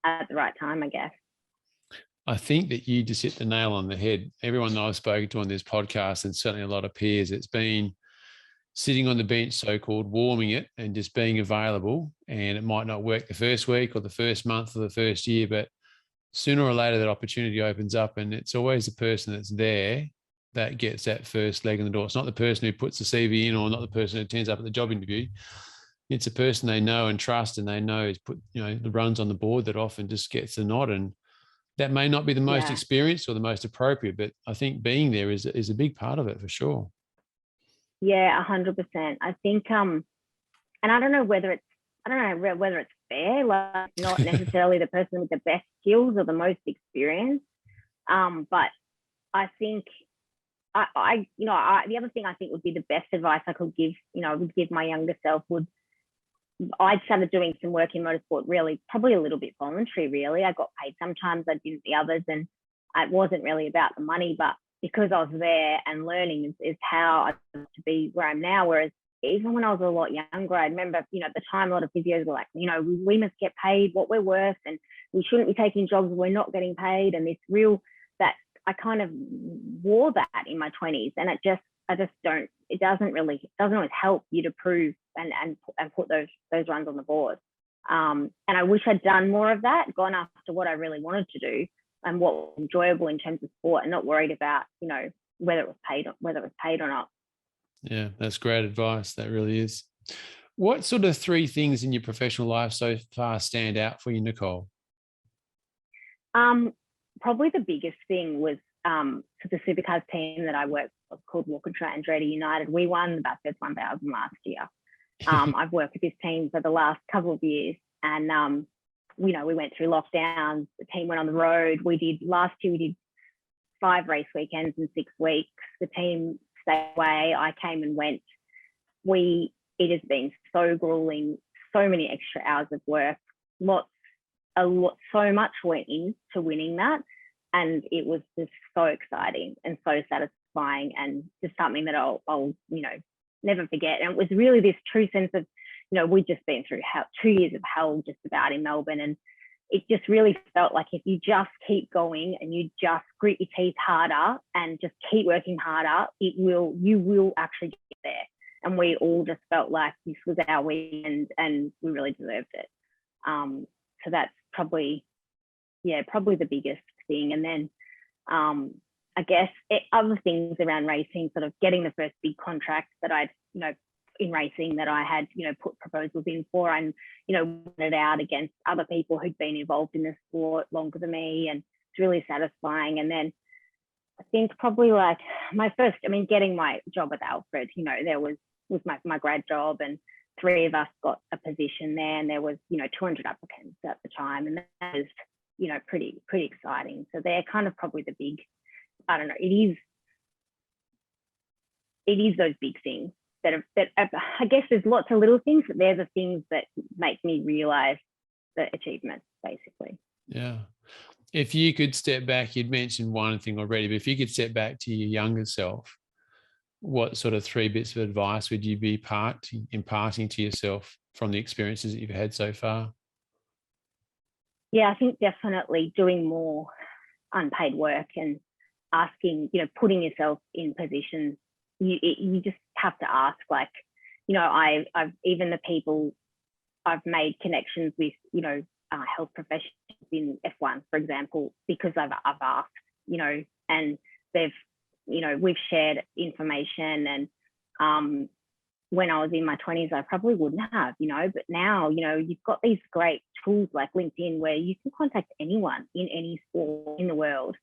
at the right time, I guess. I think that you just hit the nail on the head. Everyone that I've spoken to on this podcast, and certainly a lot of peers, it's been sitting on the bench, so-called, warming it and just being available. And it might not work the first week or the first month or the first year, but sooner or later that opportunity opens up, and it's always the person that's there that gets that first leg in the door. It's not the person who puts the CV in, or not the person who turns up at the job interview. It's a person they know and trust, and they know has put, the runs on the board, that often just gets the nod. And that may not be the most experienced or the most appropriate, but I think being there is a big part of it for sure. Yeah, 100%. I think, and I don't know whether it's fair, like not necessarily the person with the best skills or the most experience, but I think the other thing I think would be the best advice I could give, would give my younger self I'd started doing some work in motorsport, really, probably a little bit voluntary, really. I got paid sometimes, I didn't the others, and it wasn't really about the money, but because I was there and learning is how I got to be where I'm now. Whereas even when I was a lot younger, I remember, at the time, a lot of physios were like, we must get paid what we're worth, and we shouldn't be taking jobs we're not getting paid. And that I kind of wore that in my 20s, and it doesn't always help you to prove and put those runs on the board. And I wish I'd done more of that, gone after what I really wanted to do and what was enjoyable in terms of sport, and not worried about, whether it was paid or not. Yeah, that's great advice. That really is. What sort of 3 things in your professional life so far stand out for you, Nicole? Probably the biggest thing was for the supercars team that I worked for, called Walkinshaw Andretti United. We won the Bathurst 1000 last year. I've worked with this team for the last couple of years, and we went through lockdowns. The team went on the road. Last year we did 5 race weekends in 6 weeks. The team stayed away. I came and went it has been so grueling, so many extra hours of work, so much went into winning that. And it was just so exciting and so satisfying, and just something that I'll never forget. And it was really this true sense of, we'd just been through 2 years of hell just about in Melbourne. And it just really felt like if you just keep going and you just grit your teeth harder and just keep working harder, you will actually get there. And we all just felt like this was our weekend and we really deserved it. So that's probably the biggest thing. And then I guess other things around racing, sort of getting the first big contract that I'd, in racing that I had, put proposals in for, and, won it out against other people who'd been involved in the sport longer than me. And it's really satisfying. And then I think probably like getting my job at Alfred, there was my grad job, and 3 of us got a position there, and there was, 200 applicants at the time. And that was, pretty exciting. So they're kind of probably the big, I don't know, it is those big things that I guess there's lots of little things, but they're the things that make me realize the achievements, basically. Yeah. If you could step back, you'd mentioned one thing already, but if you could step back to your younger self, what sort of 3 bits of advice would you be imparting to yourself from the experiences that you've had so far? Yeah, I think definitely doing more unpaid work and asking, putting yourself in positions. You just have to ask, like, I've even the people I've made connections with, health professionals in F1, for example, because I've asked, and they've, we've shared information. And when I was in my 20s, I probably wouldn't have, but now, you've got these great tools like LinkedIn where you can contact anyone in any sport in the world.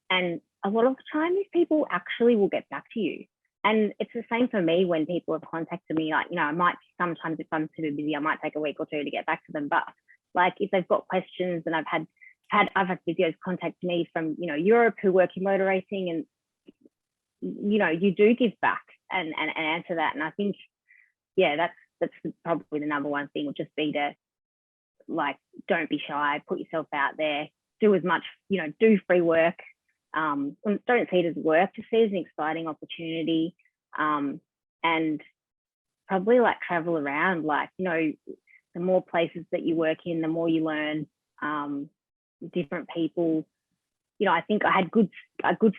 And a lot of the time, these people actually will get back to you. And it's the same for me when people have contacted me, like, I might sometimes, if I'm super busy, I might take a week or 2 to get back to them. But like, if they've got questions, and I've had physios contact me from, Europe who work in motor racing, and, you do give back and answer that. And I think, that's probably the number one thing, would just be to, like, don't be shy, put yourself out there, do as much, do free work. Don't see it as work, just see it as an exciting opportunity, and probably like travel around. Like, the more places that you work in, the more you learn, different people. I think I had good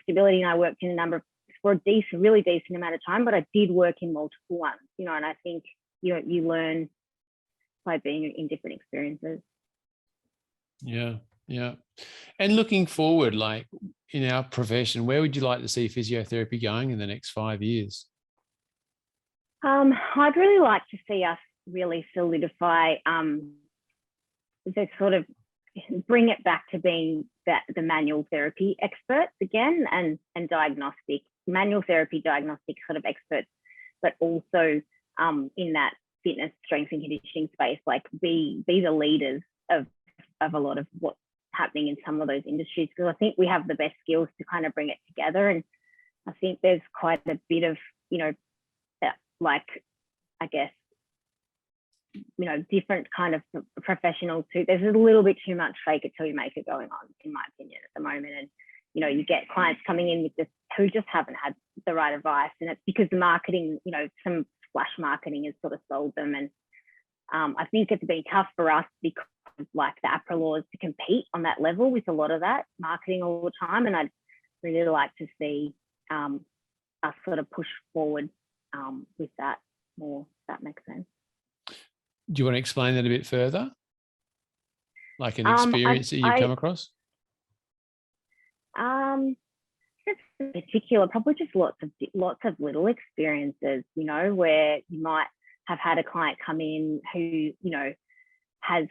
stability, and I worked in a number of, for a really decent amount of time, but I did work in multiple ones, and I think you learn by being in different experiences. Yeah. And looking forward, like in our profession, where would you like to see physiotherapy going in the next 5 years? I'd really like to see us really solidify, the sort of bring it back to being the manual therapy experts again, and manual therapy diagnostic sort of experts, but also in that fitness, strength and conditioning space, like be the leaders of a lot of what's happening in some of those industries, because I think we have the best skills to kind of bring it together. And I think there's quite a bit of, like, I guess, different kind of professionals too. There's a little bit too much fake it till you make it going on, in my opinion, at the moment. And, you get clients coming in with this who just haven't had the right advice. And it's because the marketing, some splash marketing has sort of sold them. And I think it's been tough for us because of, like, the APRA laws to compete on that level with a lot of that marketing all the time. And I'd really like to see us sort of push forward with that more, if that makes sense. Do you want to explain that a bit further? Like an experience that you've come across? Just in particular, probably just lots of little experiences, where you might have had a client come in who, has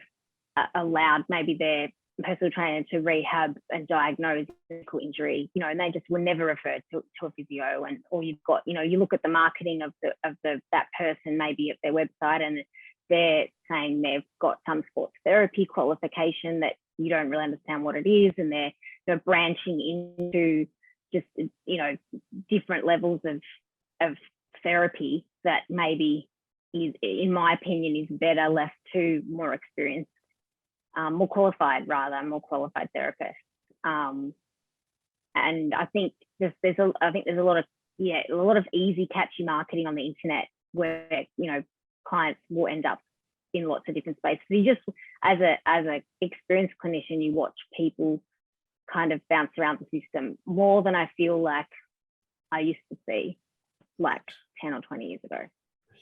allowed maybe their personal trainer to rehab and diagnose physical injury, and they just were never referred to a physio. And or you've got, you look at the marketing of that person maybe at their website, and they're saying they've got some sports therapy qualification that you don't really understand what it is, and they're branching into just different levels of therapy that maybe is, in my opinion, is better left to more experienced, more qualified therapists. And I think there's a lot of easy, catchy marketing on the internet where, you know, clients will end up in lots of different spaces. So you just, as a experienced clinician, you watch people kind of bounce around the system more than I feel like I used to see like 10 or 20 years ago.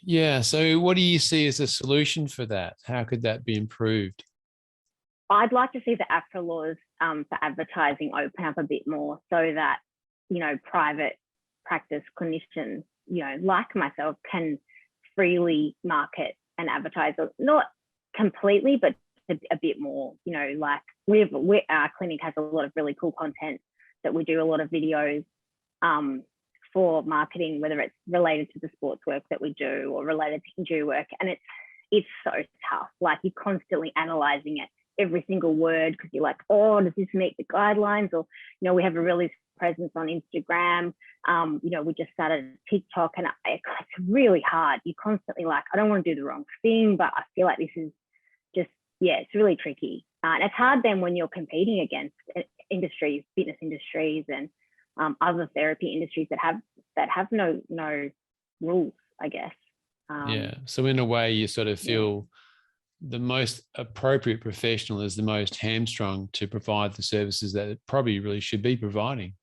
Yeah. So what do you see as a solution for that? How could that be improved? I'd like to see the APRA laws for advertising open up a bit more, so that, you know, private practice clinicians, you know, like myself, can freely market and advertise, not completely, but a bit more. You know, like our clinic has a lot of really cool content that we do, a lot of videos for marketing, whether it's related to the sports work that we do or related to injury work. And it's so tough. Like, you're constantly analyzing it, every single word, because you're like, oh, does this meet the guidelines? Or, you know, we have a really presence on Instagram. You know, we just started TikTok, and it's really hard. You're constantly like, I don't want to do the wrong thing, but I feel like this is just, yeah, it's really tricky. And it's hard then when you're competing against industries, fitness industries, and other therapy industries that have no rules, I guess. Yeah. So in a way, you sort of feel the most appropriate professional is the most hamstrung to provide the services that it probably really should be providing.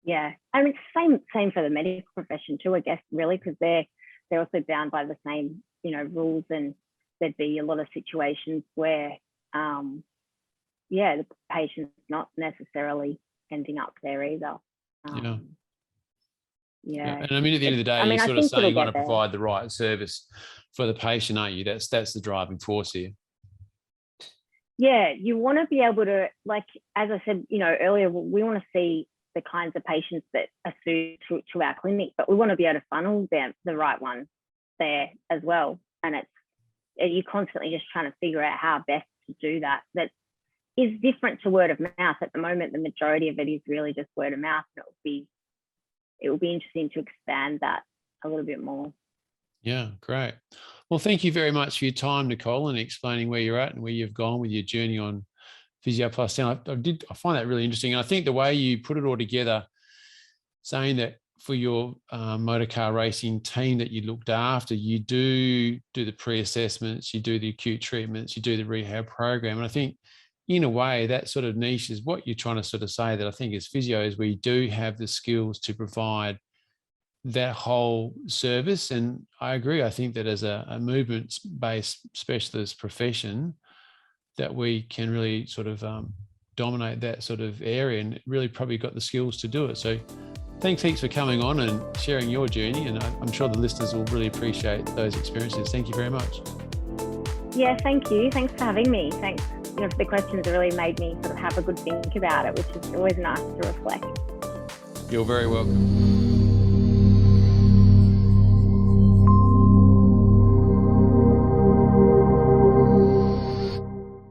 Yeah, I mean, it's same for the medical profession too, I guess, really, because they're also bound by the same, you know, rules, and there'd be a lot of situations where, the patient's not necessarily ending up there either. Yeah. And I mean, at the end of the day, you're sort of saying you want to provide the right service for the patient, aren't you? That's the driving force here. Yeah, you want to be able to, like, as I said, you know, earlier, we want to see the kinds of patients that are suited to our clinic, but we want to be able to funnel them the right ones there as well. And you're constantly just trying to figure out how best to do that. That is different to word of mouth. At the moment, the majority of it is really just word of mouth. And it will be interesting to expand that a little bit more. Yeah, great. Well, thank you very much for your time, Nicole, and explaining where you're at and where you've gone with your journey on Physio+10. I find that really interesting. And I think the way you put it all together, saying that for your motor car racing team that you looked after, you do the pre-assessments, you do the acute treatments, you do the rehab program. And I think in a way that sort of niche is what you're trying to sort of say, that I think as physios, we do have the skills to provide that whole service. And I agree. I think that as a movement-based specialist profession, that we can really sort of dominate that sort of area, and really probably got the skills to do it. So thanks heaps for coming on and sharing your journey. And I'm sure the listeners will really appreciate those experiences. Thank you very much. Yeah, thank you. Thanks for having me. Thanks, you know, for the questions that really made me sort of have a good think about it, which is always nice to reflect. You're very welcome.